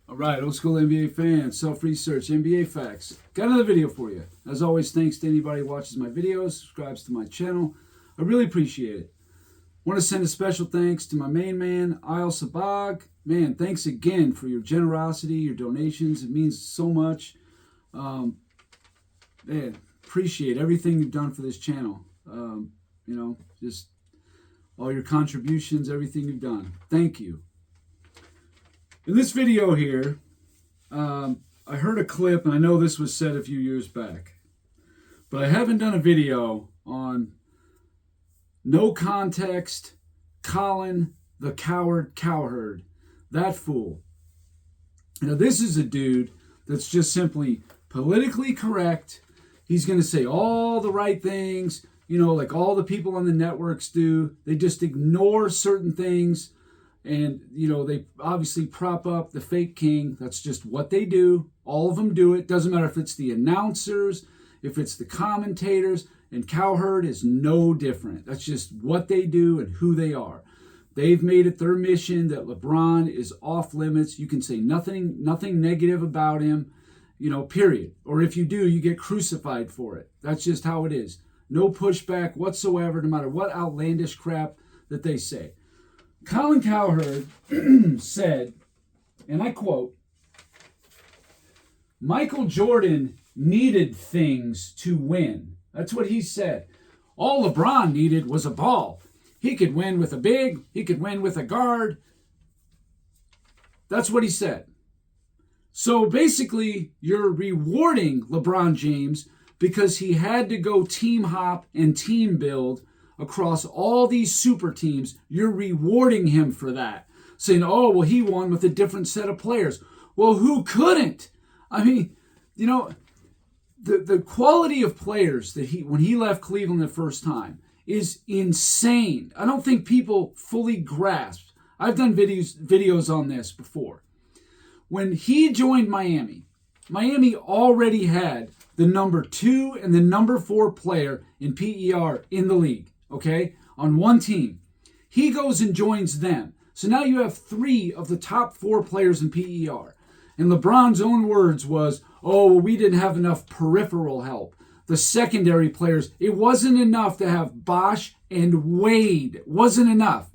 All right, old school NBA fans, self-research, NBA facts. Got another video for you. As always, thanks to anybody who watches my videos, subscribes to my channel. I really appreciate it. Want to send a special thanks to my main man, Isle Sabag. Man, thanks again for your generosity, your donations. It means so much. Man, appreciate everything you've done for this channel. Just all your contributions, everything you've done. Thank you. In this video here, I heard a clip, and I know this was said a few years back, but I haven't done a video on No Context Colin the Cowherd. That fool. Now, this is a dude that's just simply politically correct. He's going to say all the right things, like all the people on the networks do. They just ignore certain things. And, they obviously prop up the fake king. That's just what they do. All of them do it. Doesn't matter if it's the announcers, if it's the commentators. And Cowherd is no different. That's just what they do and who they are. They've made it their mission that LeBron is off limits. You can say nothing negative about him, period. Or if you do, you get crucified for it. That's just how it is. No pushback whatsoever, no matter what outlandish crap that they say. Colin Cowherd said, and I quote, "Michael Jordan needed things to win." That's what he said. All LeBron needed was a ball. He could win with a big, he could win with a guard. That's what he said. So basically, you're rewarding LeBron James because he had to go team hop and team build across all these super teams. You're rewarding him for that. Saying, oh, well, he won with a different set of players. Well, who couldn't? I mean, the quality of players that when he left Cleveland the first time is insane. I don't think people fully grasp. I've done videos on this before. When he joined Miami already had the number 2 and the number 4 player in PER in the league, okay, on one team. He goes and joins them. So now you have 3 of the top 4 players in PER. And LeBron's own words was, oh, well, we didn't have enough peripheral help. The secondary players, it wasn't enough to have Bosh and Wade. It wasn't enough.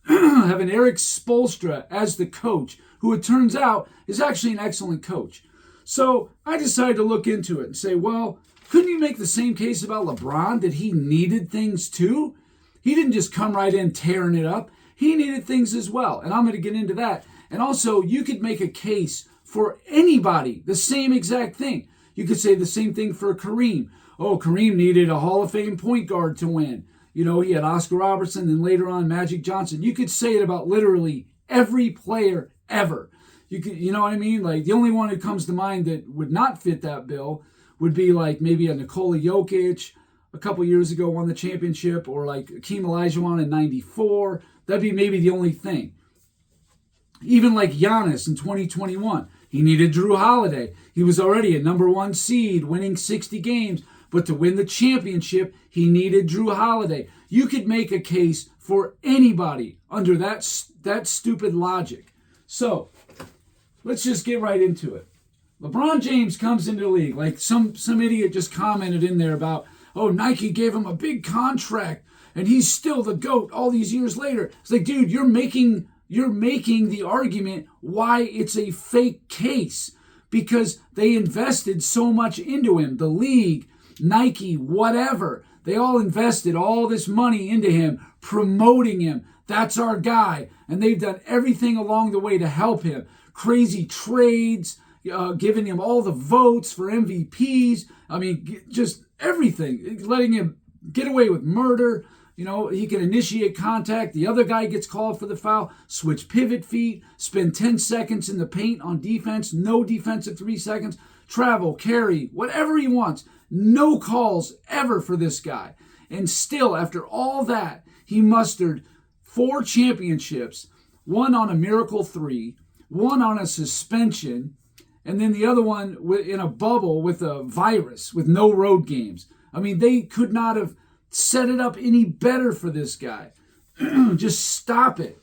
Having Eric Spoelstra as the coach, who it turns out is actually an excellent coach. So I decided to look into it and say, well, couldn't you make the same case about LeBron, that he needed things too? He didn't just come right in tearing it up. He needed things as well. And I'm going to get into that. And also, you could make a case for anybody, the same exact thing. You could say the same thing for Kareem. Oh, Kareem needed a Hall of Fame point guard to win. He had Oscar Robertson, and later on Magic Johnson. You could say it about literally every player ever. You know what I mean? Like, the only one who comes to mind that would not fit that bill would be like maybe a Nikola Jokic a couple years ago won the championship, or like Akeem Olajuwon in '94. That'd be maybe the only thing. Even like Giannis in 2021. He needed Drew Holiday. He was already a number 1 seed, winning 60 games. But to win the championship, he needed Drew Holiday. You could make a case for anybody under that stupid logic. So, let's just get right into it. LeBron James comes into the league. Like some idiot just commented in there about, oh, Nike gave him a big contract and he's still the GOAT all these years later. It's like, dude, you're making the argument why it's a fake case, because they invested so much into him. The league, Nike, whatever. They all invested all this money into him, promoting him. That's our guy. And they've done everything along the way to help him. Crazy trades, giving him all the votes for MVPs. I mean, just everything. Letting him get away with murder. He can initiate contact. The other guy gets called for the foul. Switch pivot feet. Spend 10 seconds in the paint on defense. No defensive 3 seconds. Travel, carry, whatever he wants. No calls ever for this guy. And still, after all that, he mustered 4 championships. 1 on a miracle 3. 1 on a suspension. And then the other one in a bubble with a virus, with no road games. I mean, they could not have set it up any better for this guy. Just stop it.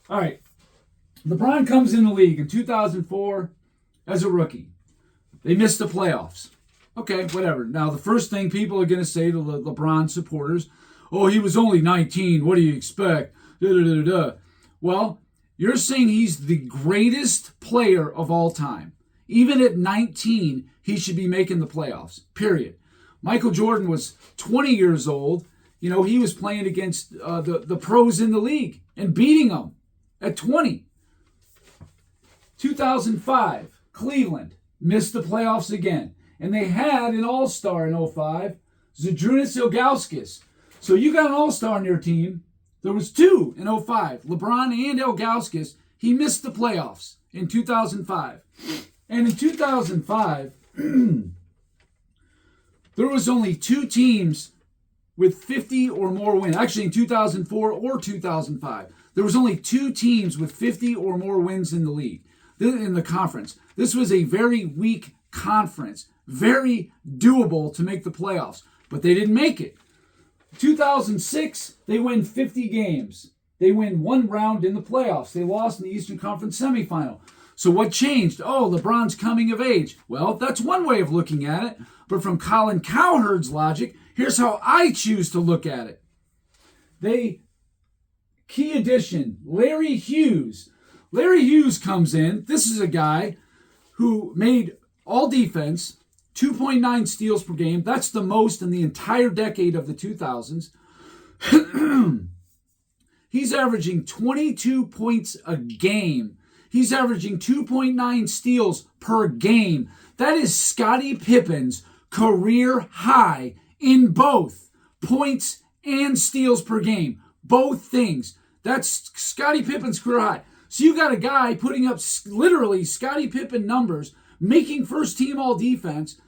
All right. LeBron comes in the league in 2004 as a rookie. They missed the playoffs. Okay, whatever. Now, the first thing people are going to say to LeBron supporters, oh, he was only 19. What do you expect? Da, da, da, da. Well, you're saying he's the greatest player of all time. Even at 19, he should be making the playoffs, period. Michael Jordan was 20 years old. You know, he was playing against the pros in the league and beating them at 20. 2005, Cleveland missed the playoffs again. And they had an all-star in 05, Zydrunas Ilgauskas. So you got an all-star on your team. There was two in 05, LeBron and Ilgauskas. He missed the playoffs in 2005. And in 2005, there was only two teams with 50 or more wins. Actually, in 2004 or 2005, there was only two teams with 50 or more wins in the league, in the conference. This was a very weak conference, very doable to make the playoffs, but they didn't make it. 2006, they win 50 games. They win one round in the playoffs. They lost in the Eastern Conference semifinal. So what changed? Oh, LeBron's coming of age. Well, that's one way of looking at it. But from Colin Cowherd's logic, here's how I choose to look at it. Key addition, Larry Hughes. Larry Hughes comes in. This is a guy who made all defense, 2.9 steals per game. That's the most in the entire decade of the 2000s. He's averaging 22 points a game. He's averaging 2.9 steals per game. That is Scottie Pippen's career high in both points and steals per game. Both things. That's Scottie Pippen's career high. So you got a guy putting up literally Scottie Pippen numbers, making first team all defense,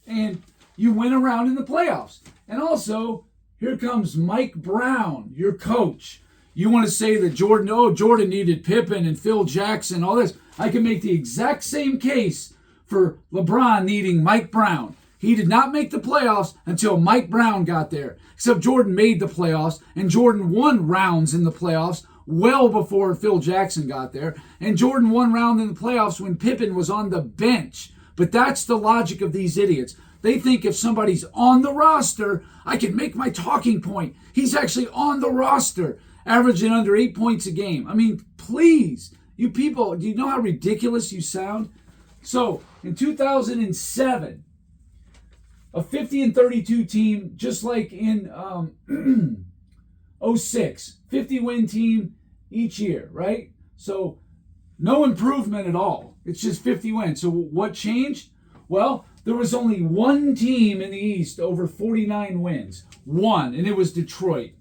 and you win around in the playoffs. And also, here comes Mike Brown, your coach. You want to say that Jordan needed Pippen and Phil Jackson, all this. I can make the exact same case for LeBron needing Mike Brown. He did not make the playoffs until Mike Brown got there. Except Jordan made the playoffs, and Jordan won rounds in the playoffs well before Phil Jackson got there. And Jordan won round in the playoffs when Pippen was on the bench. But that's the logic of these idiots. They think if somebody's on the roster, I can make my talking point. He's actually on the roster, averaging under 8 points a game. I mean, please, you people, do you know how ridiculous you sound? So, in 2007, a 50 and 32 team, just like in 06, 50-win team each year, right? So, no improvement at all. It's just 50 wins. So, what changed? Well, there was only one team in the East over 49 wins. One, and it was Detroit.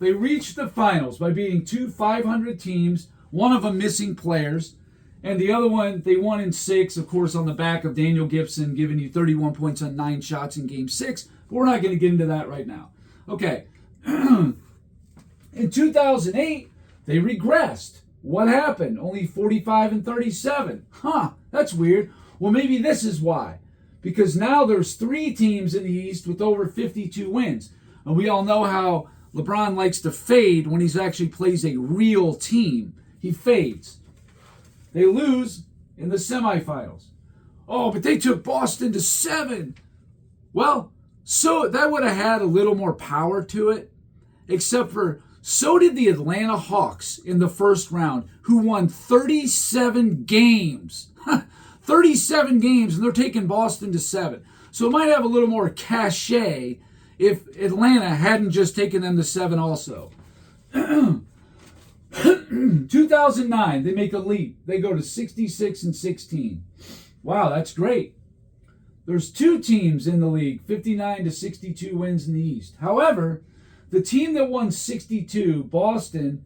They reached the finals by beating two 500 teams, one of them missing players, and the other one, they won in 6, of course, on the back of Daniel Gibson giving you 31 points on 9 shots in Game 6. But we're not going to get into that right now. Okay. In 2008, they regressed. What happened? Only 45 and 37. That's weird. Well, maybe this is why. Because now there's 3 teams in the East with over 52 wins. And we all know how LeBron likes to fade when he actually plays a real team. He fades. They lose in the semifinals. Oh, but they took Boston to 7. Well, so that would have had a little more power to it. Except for, so did the Atlanta Hawks in the first round, who won 37 games. 37 games, and they're taking Boston to 7. So it might have a little more cachet if Atlanta hadn't just taken them to 7 also. 2009, they make a leap. They go to 66 and 16. Wow, that's great. There's 2 teams in the league, 59 to 62 wins in the East. However, the team that won 62, Boston,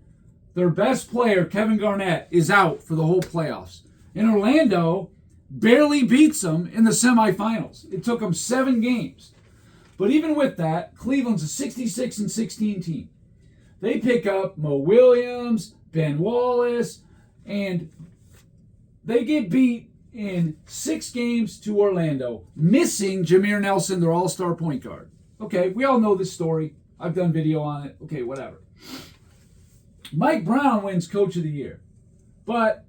their best player, Kevin Garnett, is out for the whole playoffs. And Orlando barely beats them in the semifinals. It took them 7 games. But even with that, Cleveland's a 66 and 16 team. They pick up Mo Williams, Ben Wallace, and they get beat in 6 games to Orlando, missing Jameer Nelson, their all-star point guard. Okay, we all know this story. I've done video on it. Okay, whatever. Mike Brown wins Coach of the Year. But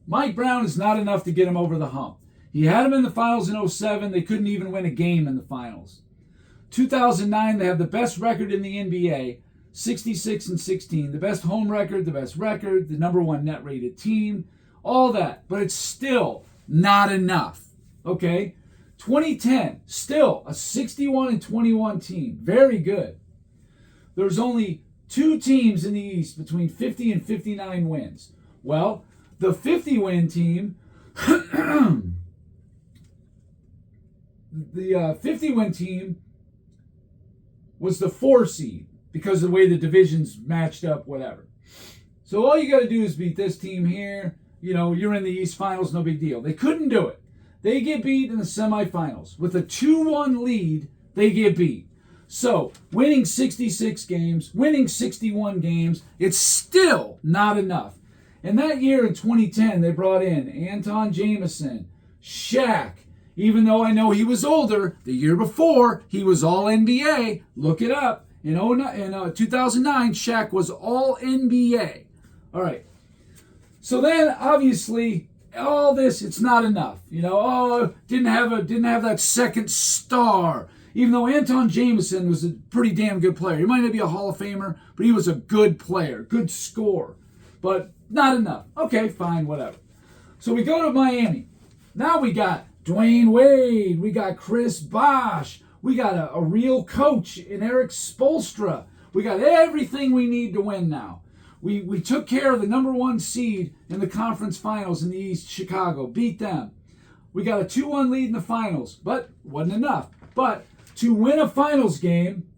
Mike Brown is not enough to get him over the hump. He had him in the finals in 07. They couldn't even win a game in the finals. 2009, they have the best record in the NBA, 66-16. The best home record, the best record, the number one net rated team, all that. But it's still not enough. Okay? 2010, still a 61-21 team. Very good. There's only 2 teams in the East between 50 and 59 wins. Well, the 50-win team, the 50-win team was the 4 seed because of the way the divisions matched up, whatever. So all you got to do is beat this team here. You know, you're in the East Finals, no big deal. They couldn't do it. They get beat in the semifinals. With a 2-1 lead, they get beat. So, winning 66 games, winning 61 games, it's still not enough. And that year in 2010, they brought in Anton Jamison, Shaq. Even though I know he was older, the year before, he was all NBA. Look it up. In 2009, Shaq was all NBA. All right. So then, obviously, all this, it's not enough. You know, didn't have that second star. Even though Anton Jamison was a pretty damn good player. He might not be a Hall of Famer, but he was a good player, good scorer. But not enough. Okay, fine, whatever. So we go to Miami. Now we got Dwayne Wade. We got Chris Bosh. We got a real coach in Eric Spoelstra. We got everything we need to win now. We took care of the number 1 seed in the conference finals in the East, Chicago. Beat them. We got a 2-1 lead in the finals, but wasn't enough. But to win a finals game,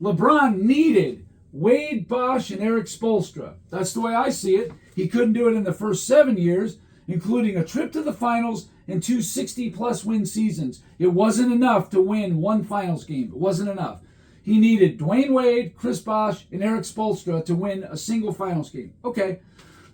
LeBron needed Wade, Bosh, and Eric Spoelstra. That's the way I see it. He couldn't do it in the first 7 years, including a trip to the finals and 2 60-plus win seasons. It wasn't enough to win 1 finals game. It wasn't enough. He needed Dwayne Wade, Chris Bosh, and Eric Spoelstra to win a single finals game. Okay,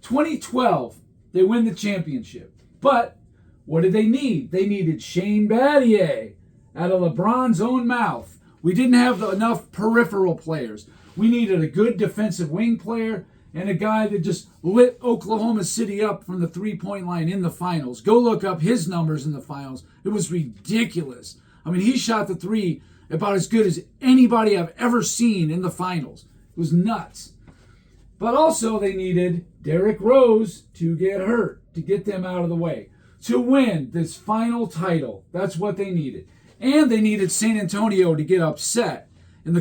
2012, they win the championship. But what did they need? They needed Shane Battier out of LeBron's own mouth. We didn't have enough peripheral players. We needed a good defensive wing player and a guy that just lit Oklahoma City up from the 3-point line in the finals. Go look up his numbers in the finals. It was ridiculous. I mean, he shot the 3 about as good as anybody I've ever seen in the finals. It was nuts. But also they needed Derrick Rose to get hurt, to get them out of the way, to win this final title. That's what they needed. And they needed San Antonio to get upset in the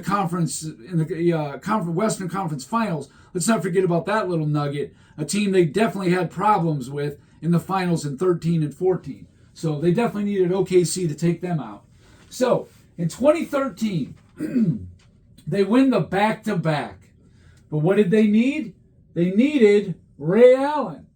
Western Conference Finals. Let's not forget about that little nugget, a team they definitely had problems with in the finals in 13 and 14. So they definitely needed OKC to take them out. So in 2013, they win the back-to-back. But what did they need? They needed Ray Allen.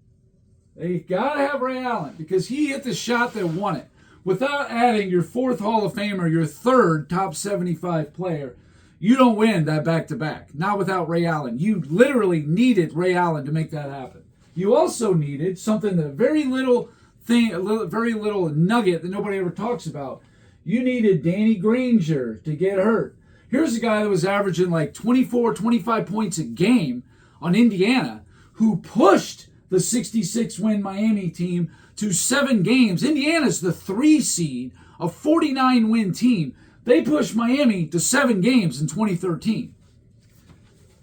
They got to have Ray Allen because he hit the shot that won it. Without adding your 4th Hall of Famer, your 3rd top 75 player, you don't win that back-to-back. Not without Ray Allen. You literally needed Ray Allen to make that happen. You also needed something that very little nugget that nobody ever talks about. You needed Danny Granger to get hurt. Here's a guy that was averaging like 24, 25 points a game on Indiana who pushed the 66-win Miami team to 7 games. Indiana's the 3 seed, a 49-win team. They pushed Miami to 7 games in 2013.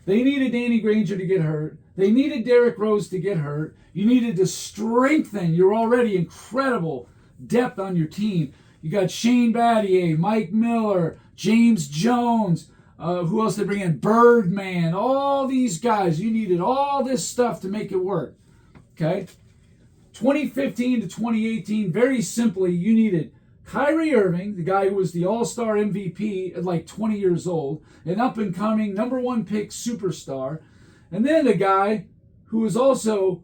They needed Danny Granger to get hurt. They needed Derrick Rose to get hurt. You needed to strengthen your already incredible depth on your team. You got Shane Battier, Mike Miller, James Jones. Who else they bring in? Birdman. All these guys. You needed all this stuff to make it work. Okay? 2015 to 2018, very simply, you needed Kyrie Irving, the guy who was the All-Star MVP at like 20 years old, an up-and-coming number 1 pick superstar, and then a guy who was also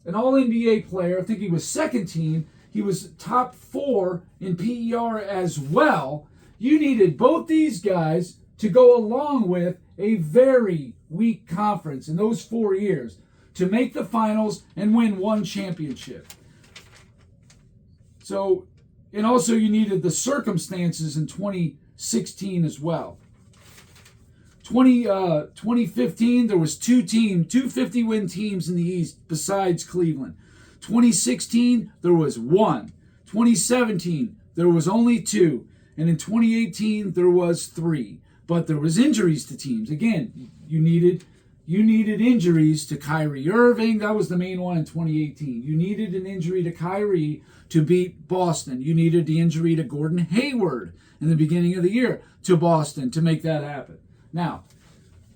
an All-NBA player. I think he was 2nd team. He was top 4 in PER as well. You needed both these guys to go along with a very weak conference in those 4 years to make the finals and win 1 championship. So, and also you needed the circumstances in 2016 as well. 2015, there was two 50-win teams in the East besides Cleveland. 2016, there was one. 2017, there was only two. And in 2018, there was three. But there was injuries to teams. Again, you needed injuries to Kyrie Irving. That was the main one in 2018. You needed an injury to Kyrie to beat Boston. You needed the injury to Gordon Hayward in the beginning of the year to Boston to make that happen. Now,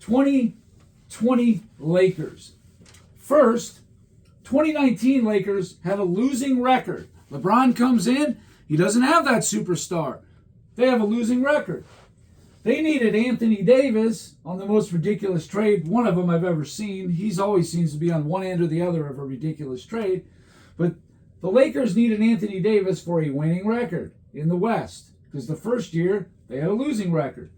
2020 Lakers. First, 2019 Lakers had a losing record. LeBron comes in. He doesn't have that superstar. They have a losing record. They needed Anthony Davis on the most ridiculous trade, one of them I've ever seen. He's always seems to be on one end or the other of a ridiculous trade. But the Lakers needed Anthony Davis for a winning record in the West, because the first year they had a losing record.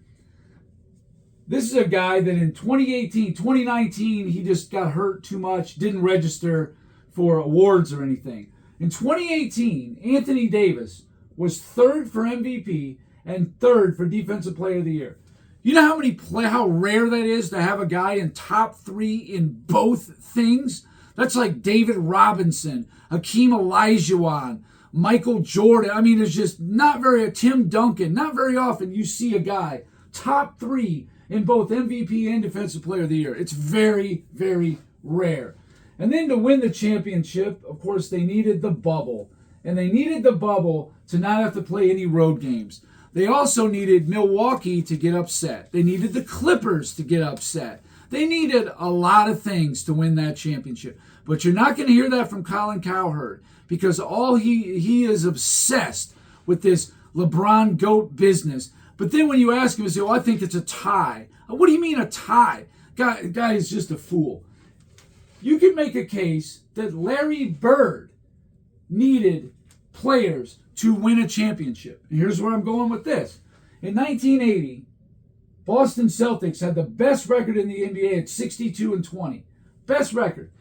This is a guy that in 2019, he just got hurt too much, didn't register for awards or anything. In 2018, Anthony Davis was third for MVP and third for Defensive Player of the Year. You know how rare that is to have a guy in top three in both things? That's like David Robinson, Hakeem Olajuwon, Michael Jordan. I mean, it's just Tim Duncan. Not very often you see a guy top three in both MVP and Defensive Player of the Year. It's very, very rare. And then to win the championship, of course, they needed the bubble. And they needed the bubble to not have to play any road games. They also needed Milwaukee to get upset. They needed the Clippers to get upset. They needed a lot of things to win that championship. But you're not going to hear that from Colin Cowherd, because all he is obsessed with this LeBron GOAT business. But then when you ask him, he says, I think it's a tie. What do you mean a tie? Guy is just a fool. You can make a case that Larry Bird needed players to win a championship. And here's where I'm going with this. In 1980, Boston Celtics had the best record in the NBA at 62-20. Best record.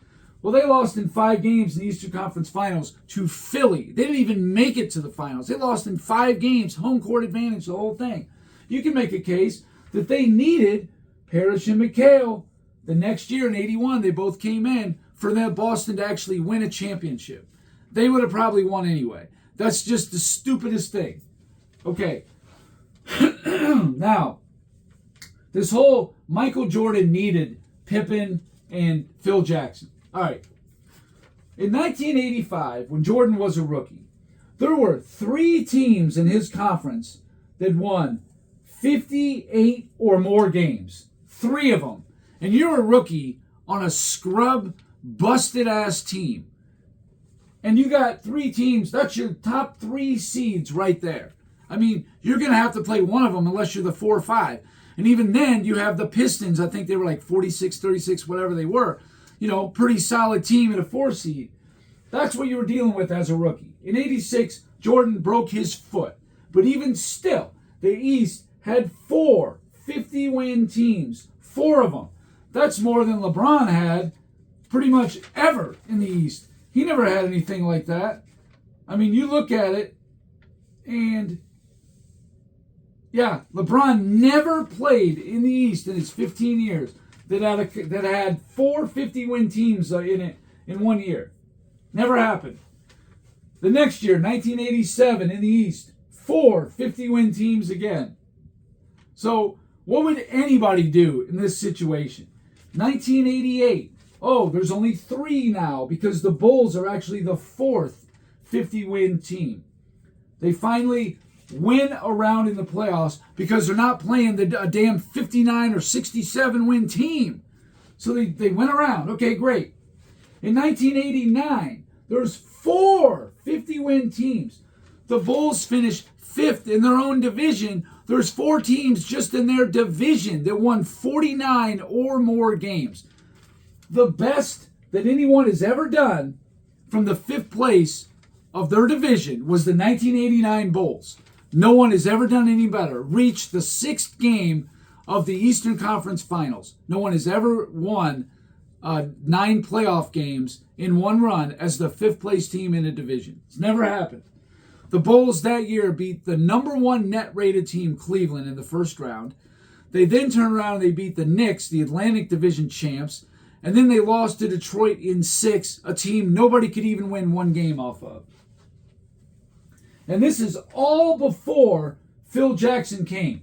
Well, they lost in 5 games in the Eastern Conference Finals to Philly. They didn't even make it to the finals. They lost in 5 games, home court advantage, the whole thing. You can make a case that they needed Parrish and McHale. The next year in 81, they both came in for that Boston to actually win a championship. They would have probably won anyway. That's just the stupidest thing. Okay. Now, this whole Michael Jordan needed Pippen and Phil Jackson. All right. In 1985, when Jordan was a rookie, there were 3 teams in his conference that won 58 or more games. 3 of them. And you're a rookie on a scrub, busted-ass team. And you got 3 teams. That's your top 3 seeds right there. I mean, you're going to have to play one of them unless you're the 4 or 5. And even then, you have the Pistons. I think they were like 46, 36, whatever they were. You know, pretty solid team at a 4 seed. That's what you were dealing with as a rookie. In 86, Jordan broke his foot. But even still, the East had 4 50-win teams. 4 of them. That's more than LeBron had pretty much ever in the East. He never had anything like that. I mean, you look at it, and yeah, LeBron never played in the East in his 15 years that had 4 50-win teams in it in 1 year. Never happened. The next year, 1987, in the East, 4 50-win teams again. So what would anybody do in this situation? 1988. Oh, there's only 3 now because the Bulls are actually the 4th 50-win team. They finally win around in the playoffs because they're not playing a damn 59 or 67-win team. So they went around. Okay, great. In 1989, there's 4 50-win teams. The Bulls finished 5th in their own division. There's 4 teams just in their division that won 49 or more games. The best that anyone has ever done from the 5th place of their division was the 1989 Bulls. No one has ever done any better. Reached the 6th game of the Eastern Conference Finals. No one has ever won 9 playoff games in one run as the 5th place team in a division. It's never happened. The Bulls that year beat the number 1 net rated team, Cleveland, in the first round. They then turned around and they beat the Knicks, the Atlantic Division champs. And then they lost to Detroit in 6, a team nobody could even win one game off of. And this is all before Phil Jackson came.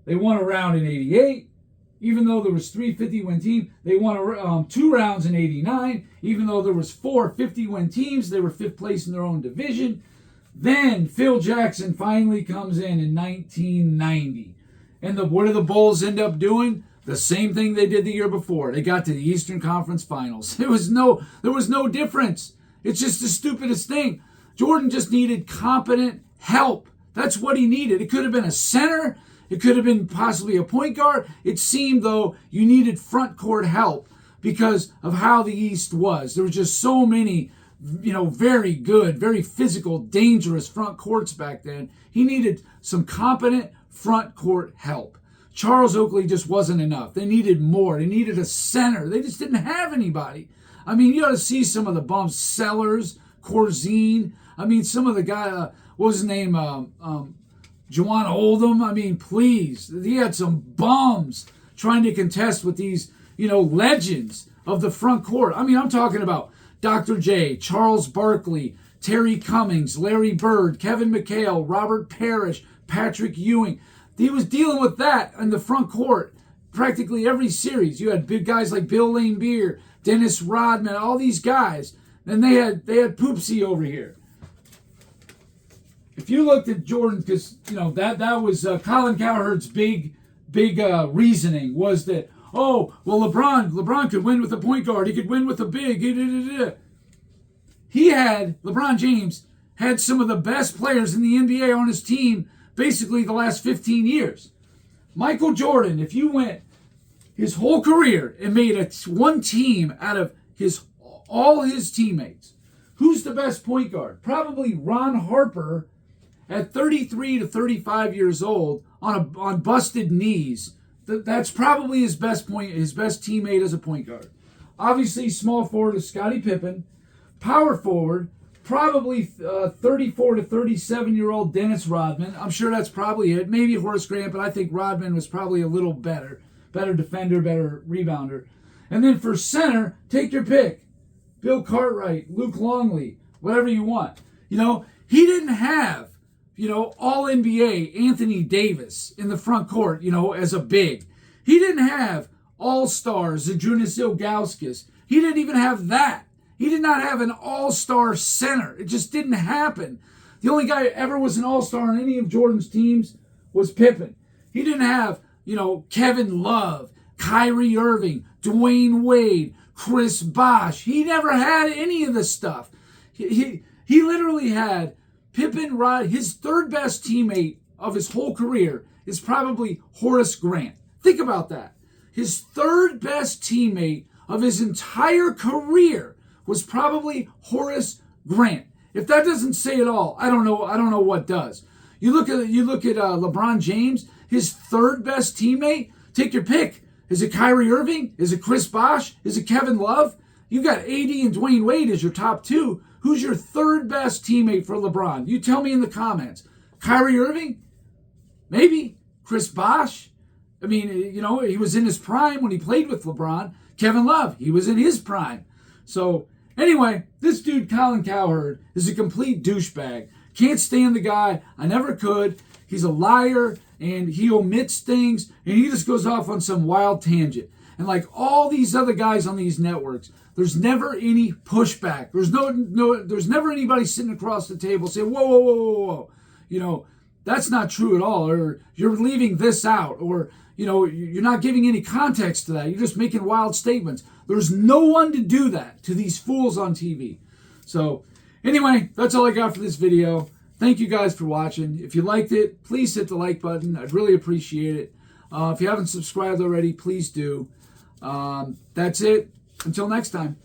They won a round in 88, even though there was 3 50-win teams. They won 2 rounds in 89, even though there was 4 50-win teams. They were 5th place in their own division. Then Phil Jackson finally comes in 1990. And what do the Bulls end up doing? The same thing they did the year before. They got to the Eastern Conference Finals. There was no difference. It's just the stupidest thing. Jordan just needed competent help. That's what he needed. It could have been a center. It could have been possibly a point guard. It seemed, though, you needed front court help because of how the East was. There were just so many, very good, very physical, dangerous front courts back then. He needed some competent front court help. Charles Oakley just wasn't enough. They needed more. They needed a center. They just didn't have anybody. I mean, you ought to see some of the bums. Sellers, Corzine. I mean, some of the guy, what was his name? Juwan Oldham. I mean, please. He had some bums trying to contest with these, legends of the front court. I mean, I'm talking about Dr. J, Charles Barkley, Terry Cummings, Larry Bird, Kevin McHale, Robert Parrish, Patrick Ewing. He was dealing with that in the front court practically every series. You had big guys like Bill Laimbeer, Dennis Rodman, all these guys. Then they had Poopsie over here. If you looked at Jordan, because that was Colin Cowherd's big reasoning was that, LeBron could win with a point guard. He could win with a big. LeBron James had some of the best players in the NBA on his team basically the last 15 years. Michael Jordan, if you went his whole career and made one team out of all his teammates, who's the best point guard? Probably Ron Harper at 33 to 35 years old on busted knees. That's probably his best teammate as a point guard. Obviously, small forward is Scottie Pippen. Power forward, probably 34 to 37-year-old Dennis Rodman. I'm sure that's probably it. Maybe Horace Grant, but I think Rodman was probably a little better defender, better rebounder. And then for center, take your pick. Bill Cartwright, Luke Longley, whatever you want. He didn't have, all-NBA Anthony Davis in the front court, as a big. He didn't have all-stars Zydrunas Ilgauskas. He didn't even have that. He did not have an all-star center. It just didn't happen. The only guy who ever was an all-star on any of Jordan's teams was Pippen. He didn't have, Kevin Love, Kyrie Irving, Dwayne Wade, Chris Bosh. He never had any of this stuff. He literally had Pippen, his third best teammate of his whole career is probably Horace Grant. Think about that. His third best teammate of his entire career was probably Horace Grant. If that doesn't say it all, I don't know what does. You look at LeBron James, his third best teammate. Take your pick. Is it Kyrie Irving? Is it Chris Bosh? Is it Kevin Love? You got AD and Dwayne Wade as your top two. Who's your third best teammate for LeBron? You tell me in the comments. Kyrie Irving? Maybe. Chris Bosh? I mean, he was in his prime when he played with LeBron. Kevin Love, he was in his prime. So, anyway, this dude, Colin Cowherd, is a complete douchebag. Can't stand the guy. I never could. He's a liar, and he omits things, and he just goes off on some wild tangent. And like all these other guys on these networks, there's never any pushback. There's never anybody sitting across the table saying, whoa. That's not true at all. Or you're leaving this out. Or, you're not giving any context to that. You're just making wild statements. There's no one to do that to these fools on TV. So, anyway, that's all I got for this video. Thank you guys for watching. If you liked it, please hit the like button. I'd really appreciate it. If you haven't subscribed already, please do. That's it. Until next time.